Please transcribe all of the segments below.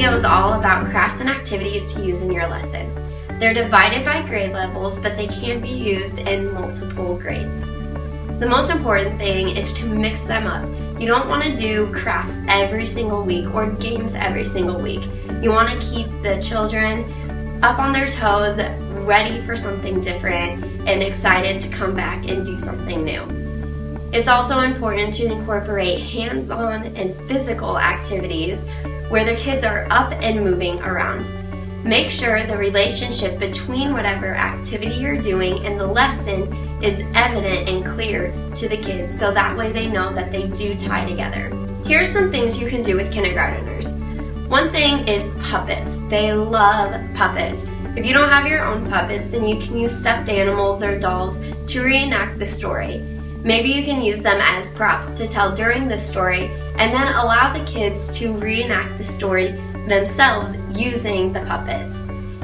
video is all about crafts and activities to use in your lesson. They're divided by grade levels, but they can be used in multiple grades. The most important thing is to mix them up. You don't want to do crafts every single week or games every single week. You want to keep the children up on their toes, ready for something different, and excited to come back and do something new. It's also important to incorporate hands-on and physical activities where the kids are up and moving around. Make sure the relationship between whatever activity you're doing and the lesson is evident and clear to the kids, so that way they know that they do tie together. Here's some things you can do with kindergarteners. One thing is puppets. They love puppets. If you don't have your own puppets, then you can use stuffed animals or dolls to reenact the story. Maybe you can use them as props to tell during the story, and then allow the kids to reenact the story themselves using the puppets.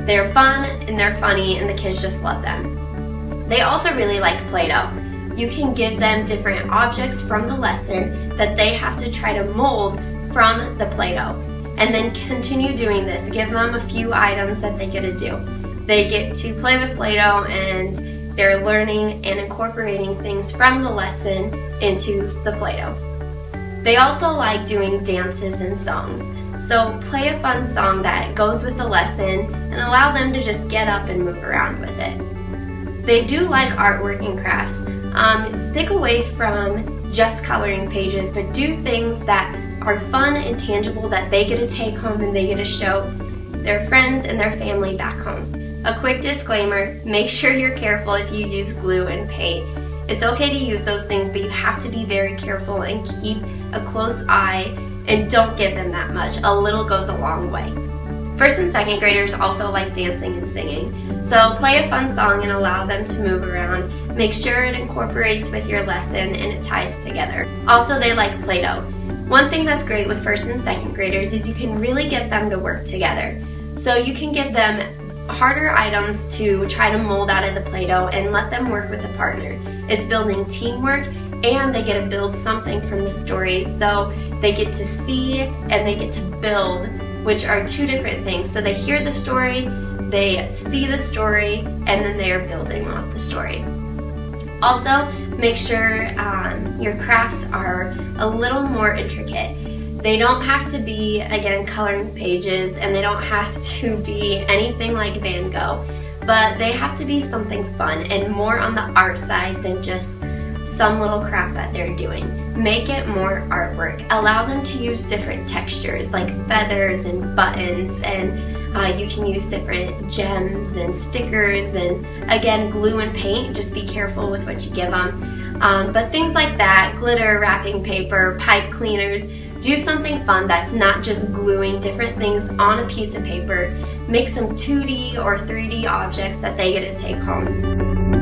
They're fun and they're funny, and the kids just love them. They also really like Play-Doh. You can give them different objects from the lesson that they have to try to mold from the Play-Doh, and then continue doing this. Give them a few items that they get to do. They get to play with Play-Doh, and they're learning and incorporating things from the lesson into the Play-Doh. They also like doing dances and songs. So play a fun song that goes with the lesson and allow them to just get up and move around with it. They do like artwork and crafts. Stick away from just coloring pages, but do things that are fun and tangible that they get to take home and they get to show their friends and their family back home. A quick disclaimer, make sure you're careful if you use glue and paint. It's okay to use those things, but you have to be very careful and keep a close eye and don't give them that much. A little goes a long way. First and second graders also like dancing and singing. So play a fun song and allow them to move around. Make sure it incorporates with your lesson and it ties together. Also, they like Play-Doh. One thing that's great with first and second graders is you can really get them to work together. So you can give them harder items to try to mold out of the Play-Doh and let them work with a partner. It's building teamwork, and they get to build something from the story. So they get to see and they get to build, which are two different things. So they hear the story, they see the story, and then they are building off the story. Also, make sure your crafts are a little more intricate. They don't have to be, again, coloring pages, and they don't have to be anything like Van Gogh, but they have to be something fun and more on the art side than just some little craft that they're doing. Make it more artwork. Allow them to use different textures like feathers and buttons, and you can use different gems and stickers, and again, glue and paint. Just be careful with what you give them. But things like that, glitter, wrapping paper, pipe cleaners, do something fun that's not just gluing different things on a piece of paper. Make some 2D or 3D objects that they get to take home.